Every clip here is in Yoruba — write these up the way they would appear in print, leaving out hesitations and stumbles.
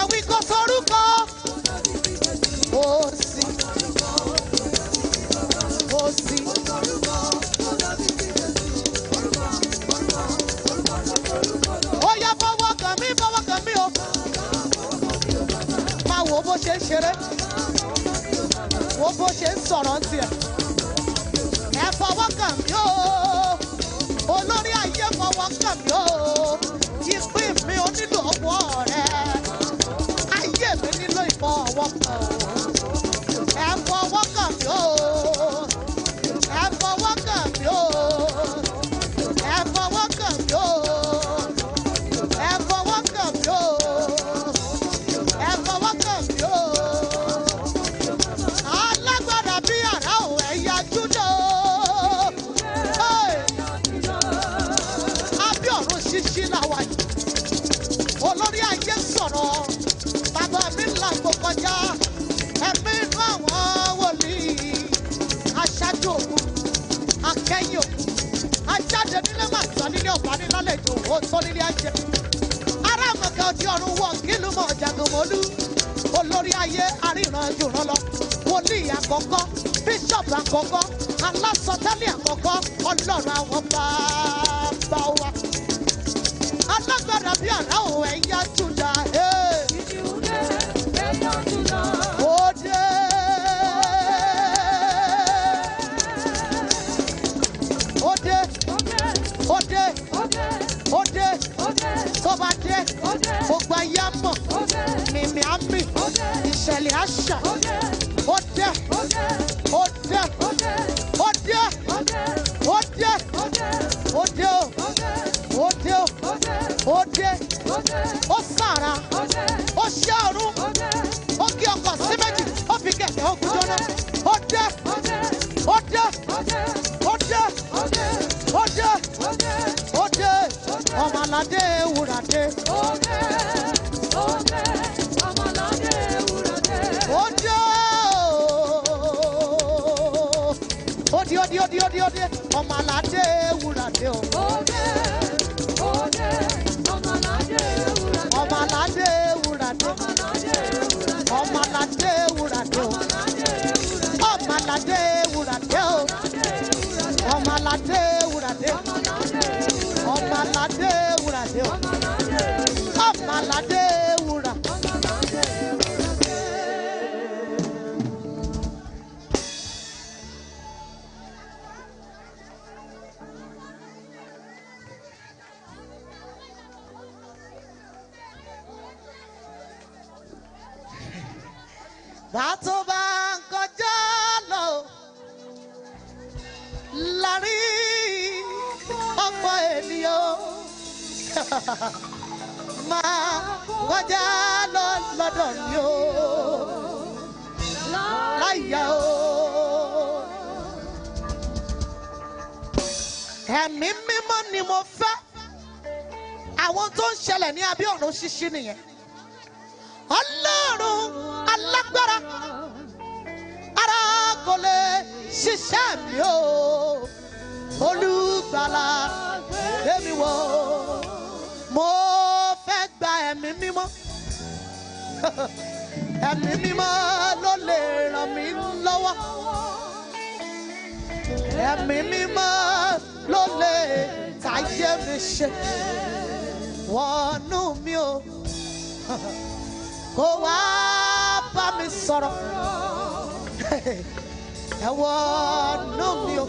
wí kó sorúkọ. Ó sì. Ó sì. Ó yá fọwọ́ kàn mí o. Máa wo bó ṣe ń ṣeré. Wo bó ṣe ń sọ̀rọ̀ tiẹ̀. Ẹ fọwọ́ kàn mí o. Olórí ayé fọwọ́ kàn mí o. Ìpín mi ò nílò ọwọ́ rẹ̀. Ayé mi nílò ìfọwọ́ kàn. Ẹ fọwọ́ kàn mí o. Ẹ fọwọ́ kàn mí o. Ẹ fọwọ́ kàn mí o. Ẹ fọwọ́ kàn mí o. Ẹ fọwọ́ kàn mí o. Alágbára bí àrá ò ẹ̀yà Júdà. Abí ọ̀run ṣíṣí làwà yìí. Olórí ayé sọ̀rọ̀. Bàbá mi là kó kọjá. Ẹ̀mí inú àwọn wòlíì. Aṣáájú òkú. Akẹ́yìn òkú. Ajáde nílé màtá nílé ọ̀pá nílálejò. Ó tó nílé ajé. Ará àmọ̀kẹ́ òdi ọ̀run wọ̀ kílù mọ̀ jàgùnmọ́lú. Olórí ayé aríran jùrọ̀ lọ. Wòlíì àkọ́kọ́. Bíṣọ̀pù àkọ́kọ́. Alásọtẹ́lẹ̀ àkọ́kọ́. Ọlọ́run àwọn bàbá wa. Alágbára bí àrá òun ẹ̀yà Júdà. Ó dé. Ó dé. Ó dé. Ó dé. Tó bá dé. Gbogbo ayé á mọ̀. Mìmì á mì. Ìṣẹ̀lẹ̀ á ṣà. Ó dé. Ó dé. Ó dé. Ó dé. Ó dé o. Ó dé o. Ó dé. Ó sàrà. Ó ṣe ọ̀run. Ó kí ọkọ̀ sí méjì. Ó fi kẹ̀kẹ́ ogun jóná. Ó dé. Ó dé. Ó dé. Ó dé. Ó dé. Ọmọládé ewúrà dé. Ó dé. Ọmọládé ewúrà dé. Ó dé. Ó dé. Ọmọládé ewúrà dé o. Ọmọládé ewúrà dé. Ọmọládé ewúrà dé o. Ọmọládé ewúrà dé o. Ọmọládé ewúrà dé. Ọmọládé ewúrà dé o. Ọmọládé ewúrà. Bàtò bá ń kọjá lọ láàrin ọ̀pọ̀ ènìyàn máa kọjá lọ lọ́dọ̀ mi o láyà o. Ẹ̀mí mímọ́ ni mo fẹ́. Àwọn tó ń ṣẹlẹ̀ ní abẹ́ ọ̀run ṣíṣí nìyẹn. Ọlọ́run alágbára ara kò lè ṣiṣẹ́ mi o. Olùgbàlà èmi wò. Mo fẹ́ gba ẹ̀mí mímọ́. Ẹ̀mí mímọ́ ló lè ràn mí lọ́wọ́. Ẹ̀mí mímọ́ ló lè táyé mi ṣe. Wọnú mi o. Kó wá bá mi sọ̀rọ̀. Ẹ wọnú mi o.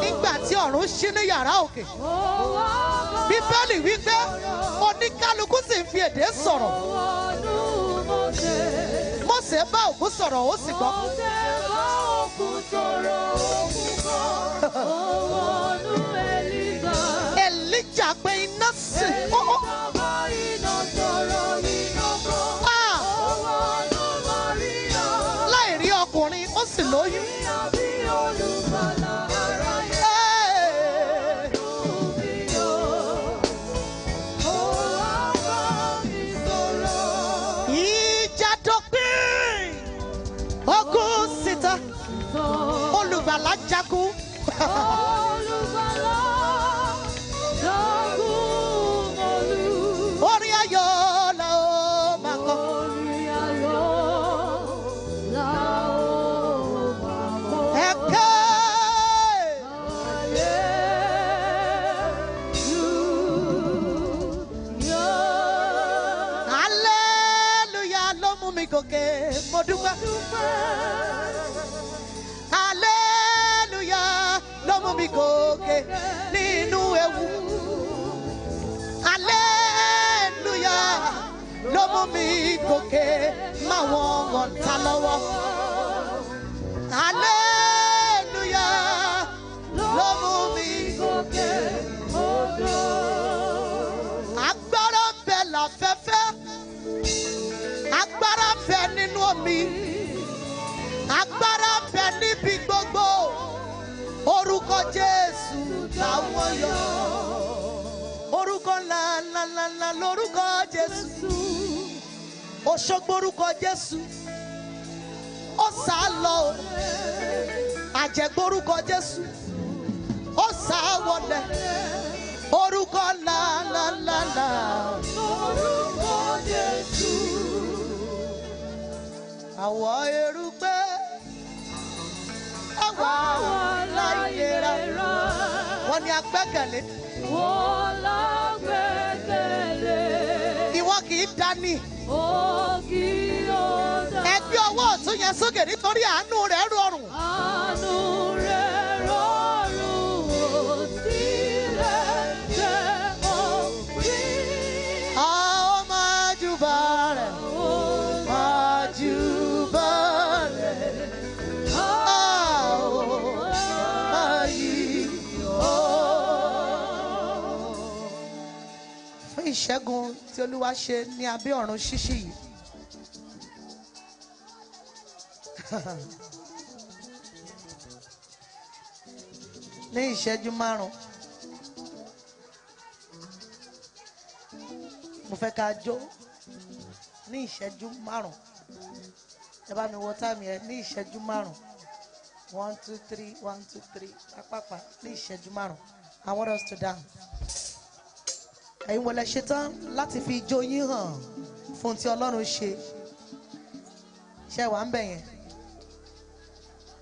Nígbà tí ọ̀run ṣí ní yàrá òkè. Bíbélì wípé oníkálukú sì ń fi èdè sọ̀rọ̀. Mósè bá òkú sọ̀rọ̀ ó sì gbọ́. Èlíjà pé iná sì. Láì rí ọkùnrin ó sì lóyún. Ìjà dópin, ogun síta, olùgbàlà jagun. Orin ayọ̀ la ó máa kọ. mú mi gòkè, mo dúpẹ́. Hallelujah ló mú mi gòkè nínú ewu. Hallelujah ló mú mi gòkè máwọn ọ̀tá lọ́wọ́. Hallelujah ló mú mi gòkè odò. Agbára ń bẹ láfẹ́fẹ́, agbára ń bẹ nínú omi, agbára ń bẹ níbi gbogbo. Orúkọ Jésù táwọn yọ. Orúkọ ńlá ńlá ńlá ńlá lórúkọ Jésù. Òṣogbo orúkọ Jésù. Ó sá lọ. Àjẹgbó orúkọ Jésù. Ó sá wọlé. Orúkọ ńlá ńlá ńlá ńlá lórúkọ Jésù. Àwọ̀ erùpẹ̀, àwa láyé rà. Wọ́n ní agbẹ́kẹ̀lé. Wọ́n lágbẹ́kẹ̀lé. Ìwọ kì í dání. Ó kì í ó dá. Ẹ gbé ọwọ́ ọ̀tún yẹn sókè nítorí àánú rẹ̀ rọrùn. Àánú rẹ̀ rọrùn ó tilẹ̀ jẹ́ òpin. A ó máa júbà rẹ̀. Máa júbà rẹ̀. A ó máa yí ọ́. Fún ìṣẹ́gun tí Olúwa ṣe ní abẹ́ ọ̀run ṣíṣí yìí. Ní ìṣẹ́jú márùn-ún mo fẹ́ ká jó ní ìṣẹ́jú márùn-ún. Ẹ bá mi wo táìmù yẹn ní ìṣẹ́jú márùn-ún. 1 2 3 1 2 3 apapa ní ìṣẹ́jú márùn-ún. I want us to dance. Ẹ̀yin wọlé ṣetán láti fi ijó yín hàn fún tí Ọlọ́run ṣe. Ṣé wà ń bẹ̀ yẹn?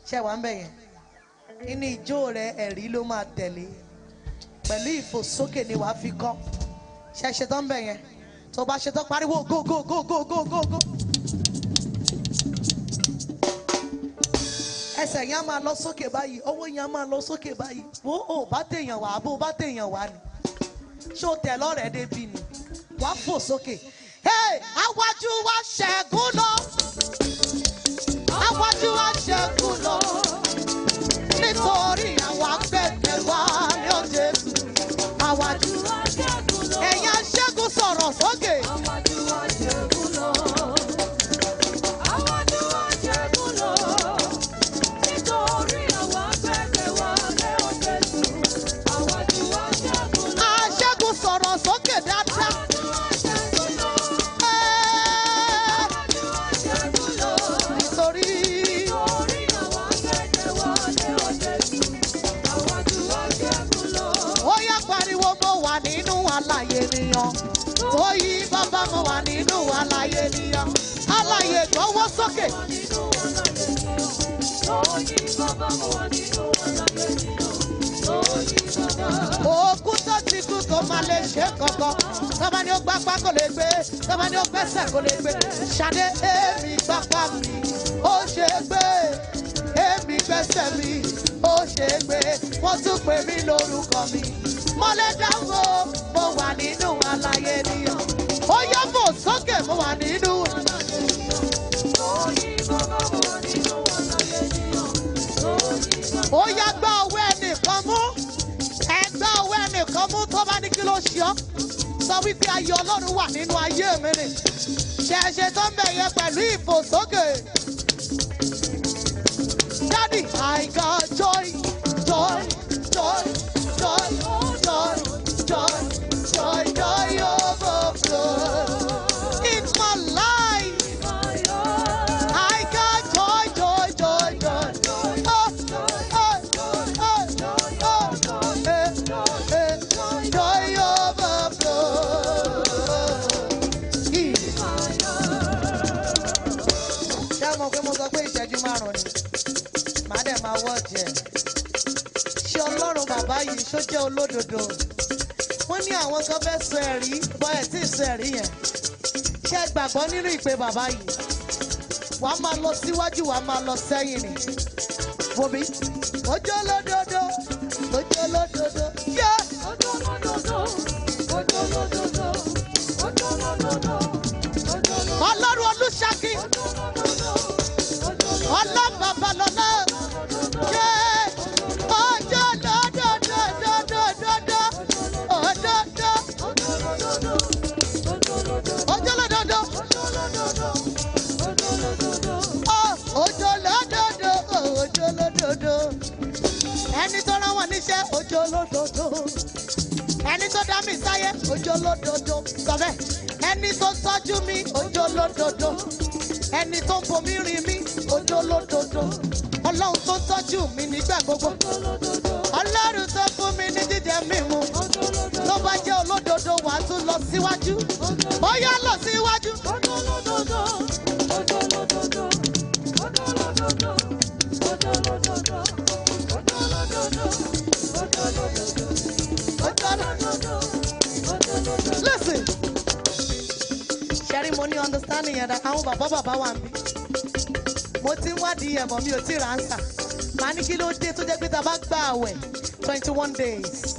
Ṣé wà ń bẹ̀ yẹn? Inú ijó rẹ ẹ̀rí ló máa tẹ̀lé. Pẹ̀lú ìfòsókè ni wàá fi kọ́. Ṣé ṣetán bẹ̀ yẹn? Tó bá ṣetán pariwo go go go go go go go. Ẹsẹ̀ yẹn á máa lọ sókè báyìí, ọwọ́ yẹn á máa lọ sókè báyìí. Wo ò bá tèèyàn wá, bó bá tèèyàn wá ni. Ṣé o tẹ̀ lọ́rẹ̀ẹ́ débi ni? Wàá fò sókè. Hey, àwájú wa ṣẹ́gun lọ. Àwájú wa ṣẹ́gun lọ. Nítorí àwa gbẹ̀gbẹ̀ wá ní Jésù. Àwájú wa ṣẹ́gun lọ. Ẹ̀yin aṣẹ́gun sọ̀rọ̀ sókè. Àwájú wa ṣẹ́gun lọ. Àwájú wa ṣẹ́gun lọ. Nítorí àwa gbẹ̀gbẹ̀ wá ní Jésù. Àwájú wa ṣẹ́gun lọ. Aṣẹ́gun sọ̀rọ̀ sókè dáadáa. Alààyè ènìyàn tó yí bàbá mo wà nínú alààyè ènìyàn. Alààyè gbọ́wọ́ sókè. Òkú tó ti kú tó máa lè ṣe kankan. Tọ́ba ni ó gbápá kò lè gbé. Tọ́ba ni ó gbẹ́sẹ̀ kò lè gbé. Ṣadé èmi gbápá mi ó ṣe gbé. Èmi gbẹ́sẹ̀ mi ó ṣe gbé. Wọ́n tún pè mí lórúkọ mi. Mo lè dáwọ́, mo wà nínú alààyè ènìyàn. Ó yá fò sókè, mo wà nínú alààyè ènìyàn. Ó yá gbá ọwọ́ ẹnìkan mú. Ẹ gbá ọwọ́ ẹnìkan mú tó bá ní kí ló ṣe ọ́. Sọ wípé ayé Ọlọ́run wà nínú ayé mi nì. Ṣẹ̀ṣẹ̀ tó ń bẹ̀ yẹn pẹ̀lú ìfòsókè. Daddy, I got joy, joy, joy, joy, joy, joy, joy, joy overflow. It's my life. I got joy, joy, joy, joy. Oh, oh, oh, oh, joy overflow. Ṣé mo pé mo sọ pé ìṣẹ́jú márùn-ún ni? Màá dẹ̀ máa wọ́ jẹ. Ṣé Ọlọ́run bàbá yìí ṣó jẹ́ olódodo? Wọ́n ní àwọn kan fẹ́ sọ ẹ̀rí bọ́ ẹ̀ tí ì sọ ẹ̀rí yẹn. Ṣé ẹ gbàgbọ́ nínú ìpè bàbá yìí? wàá máa lọ síwájú wàá máa lọ sẹ́yìn ni bomi ojo lódodo ojo lódodo yẹ ojo lódodo ojo lódodo ojo lódodo Ọlọ́run Olúṣakí Ọlọ́run Babalọ́lá yẹ ojo lódodo dododo ododo ojo lódodo ojo lódodo ẹni tó rán wọn níṣẹ́ ojo lódodo ẹni tó dá mi sáyé ojo lódodo sọ bẹ́ẹ̀ ẹni tó tọ́jú mi ojo lódodo ẹni tó ń bomi rin mi ojo lódodo Ọlọ́run tó tọ́jú mi nígbà gbogbo Ọlọ́run tó fún mi ní jíjẹ mímu tó bá jẹ́ olódodo wà á tún lọ síwájú ó yá lọ síwájú. Listen, Sherry, money understanding that àwọn bàbá wà ń bí. Mo ti ń wádìí ẹ̀bọ̀ mi ò tí ì ránṣà. Màá ní kí ló dé tó jẹ́ pé tá a bá gba àwẹ̀ 21 days.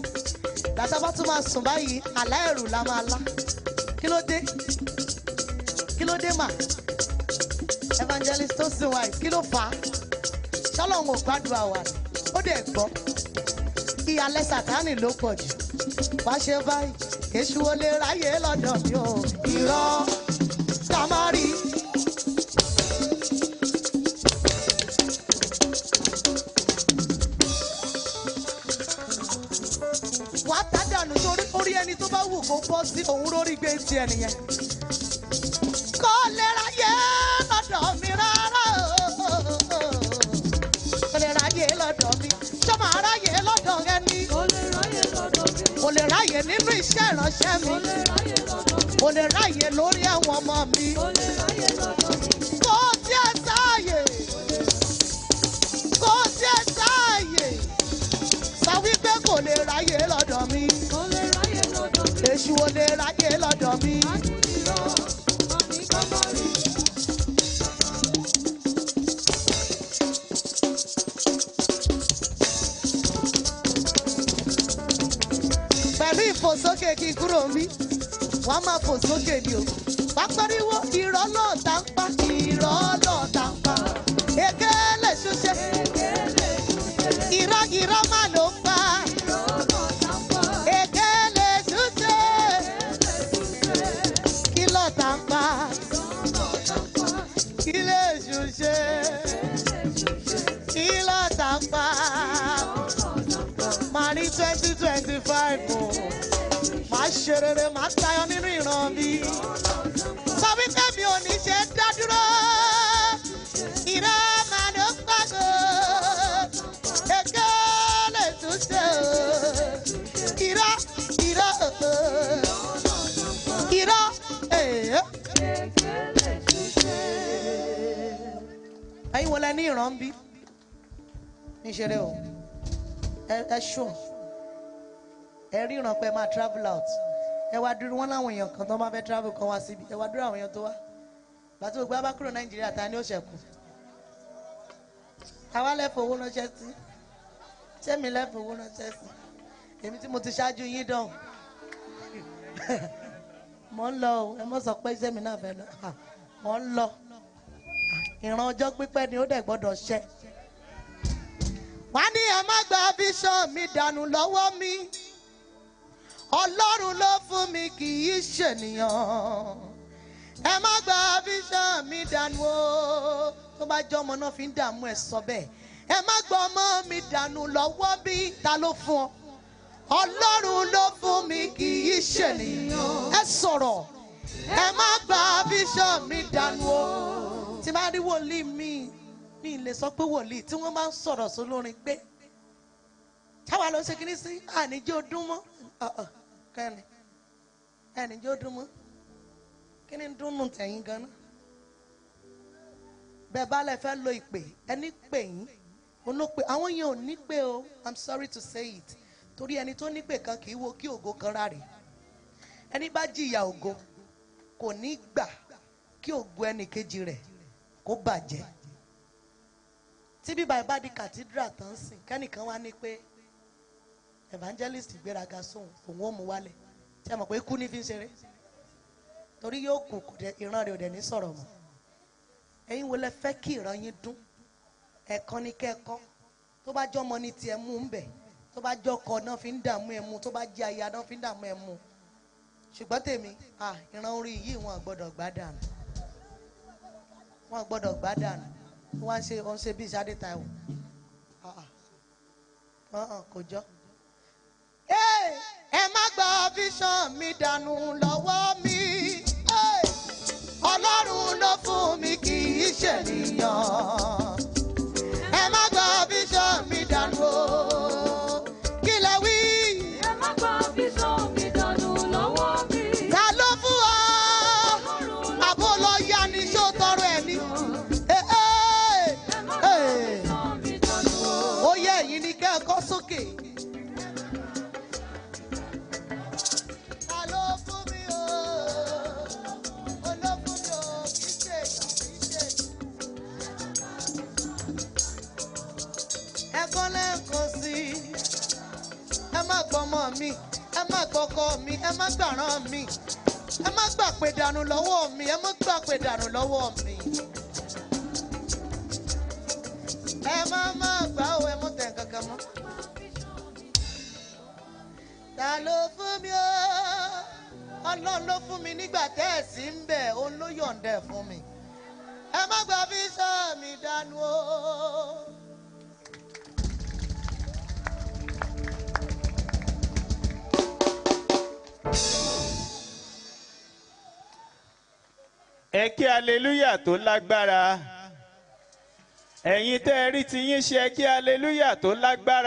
Bàtà bá tún máa sùn báyìí, àlá ẹ̀rù la máa lá. Kí ló dé? Kí ló dé mà? Evangelist Tosin Wise, kí ló fà á? Ṣọ́lọ́run ò gbàdúrà wa, ó dẹ̀ gbọ́. Ìyàlẹ̀ Sátánì ló pọ̀ jù. Wá ṣe báyìí, èṣù ò lè ráyè lọ́dọ̀ mi o. Irọ́ ká má rí. Wà á tádànù sórí orí ẹni tó bá wù kó bọ́ sí òun lórí gbé ti ẹnìyẹn. Kò lè ráyè lọ́dọ̀ mi rárá o. Kò lè ráyè lọ́dọ̀ mi. Ṣọ́mọ aráyè lọ́dọ̀ ẹni. Kò lè ráyè nínú iṣẹ́ ìránṣẹ́ mi. Kò lè ráyè lórí àwọn ọmọ mi. Kò tiẹ̀ sáàyè. Kò tiẹ̀ sáàyè. Sọ wípé kò lè ráyè lọ́dọ̀ mi. Èṣù ò lè ráyè lọ́dọ̀ mi. Pẹ̀lú ìfòsókè kí n kúrò mi, wọ́n máa fò sókè ni o. Wá pariwo irọ́ náà tá ń pa, irọ́ náà tá ń pa. Èké lè ṣuṣẹ́, irọ́ máa ló ń pa. Èké lè ṣuṣẹ́, kí ló tá ń pa? Kí lè ṣuṣẹ́, kí ló tá ń pa? Màá ní 2025 o. Màá ṣe rere, màá tayọ nínú ìran mi. Sọ wípé mi ò ní ṣe dá dúró. Irọ́ máa ló pàgọ́. Èké lè tún ṣe o. Irọ́. Ẹ̀yin wo lẹ ní ìran bí? Ní ṣeré o. Ẹ ṣùn. Ẹ ríran pé máa travel out. Ẹ wá dúró wọn láwọn èèyàn kan tó máa fẹ́ travel kan wá síbi. Ẹ wá dúró àwọn èèyàn tó wá. Bàtí gbogbo abá kúrò Nàìjíríà ta ni ó ṣẹ̀kù. Àwa lẹ́fọ̀ owó ránṣẹ́ sí. Sẹ́mi lẹ́fọ̀ owó ránṣẹ́ sí. Èmi tí mo ti ṣáájú yín dán. Mo ń lọ o. Ẹ mọ̀ sọ pé sẹ́mi náà fẹ́ lọ. Mo ń lọ. Ìran ọjọ́ pípẹ́ ni ó dẹ̀ gbọ́dọ̀ ṣẹ. Wá ní ẹ má gba vision mi dànù lọ́wọ́ mi. Ọlọ́run ló fún mi kì í ṣènìyàn. Ẹ má gba vision mi dànù o. Tó bá jẹ́ ọmọ náà fi ń dààmú ẹ̀ sọ bẹ́ẹ̀. Ẹ má gba ọmọ mi dànù lọ́wọ́ bí ta ló fún ọ. Ọlọ́run ló fún mi kì í ṣènìyàn. Ẹ sọ̀rọ̀. Ẹ má gba vision mi dànù o. Tí bá rí wòlíì mi lè sọ pé wòlíì tí wọ́n bá ń sọ̀rọ̀ sólórin pé táwa ló ṣe kíní sí àníjẹ́ ọdún mọ́ kẹ́ni àníjẹ́ ọdún mọ́ kí ni dúnnù tẹ̀yìn gan-an bẹ́ẹ̀ bá lẹ fẹ́ lo ìpè ẹni pè yín olópè àwọn yẹn ò ní pè o I'm sorry to say it torí ẹni tó ní pè kan kì í wo kí ògo kan rárẹ̀ ẹni bá jìyà ògo kò ní gbà kí ògo ẹnì kejì rẹ̀ kó bàjẹ́. Tí bíbá ìbá di cathedral tán sìn kẹ́nìkan wá ní pé evangelist gbéraga sóhun òun ó mú wálẹ̀ tí a mọ̀ pé ikú ní fi ń ṣeré torí yóò kù ìran rẹ̀ ò dẹ̀ ní sọ̀rọ̀ mọ́. Ẹ̀yin wo lẹ fẹ́ kí ìran yín dún? Ẹ̀kan ní kẹ́kọ́ tó bá jọmọ ní tiẹ̀ mú ń bẹ̀, tó bá jọkọ náà fi ń dààmú ẹ̀ mú, tó bá jẹ́ aya náà fi ń dààmú ẹ̀ mú. Ṣùgbọ́n tèmi ìran orí yìí wọn gbọ́dọ̀ gbádànù, wọn gbọ́dọ̀ gbádànù. Wọ́n ṣe bí Sade Taiwo kò jọ. Ẹ má gba vision mi dànù lọ́wọ́ mi. Ọlọ́run ló fún mi kì í ṣènìyàn. Ẹ má gba vision mi dànù o. Kí lẹ wí? Ẹ má gba vision mi dànù lọ́wọ́ mi. Ta ló fún ọ? Àbó lọ yá ni ṣó tọrọ ẹ ní. Ẹ má gba vision mi dànù o. Ó yẹ ẹ̀yin ní kẹ́ ẹ kọ́ sókè. Ẹ má gbọ́mọ mi, ẹ má gbọ́kọ mi, ẹ má gbàrán mi, ẹ má gbà pé dànù lọ́wọ́ mi, ẹ má gbà pé dànù lọ́wọ́ mi. Ẹ má gbà ó, ẹ mú tẹ̀ kankan mọ́. Ta ló fún mi o? Ọlọ́run ló fún mi nígbà tẹ́ ẹ̀ sí ń bẹ̀, òun ló yọ̀ǹda ẹ̀ fún mi. Ẹ má gbà fíṣọ́ mi dànù o. Ẹ kí hallelujah tó lágbára. Ẹ̀yin tẹ́ ẹ rí ti yín ṣe ẹ kí hallelujah tó lágbára.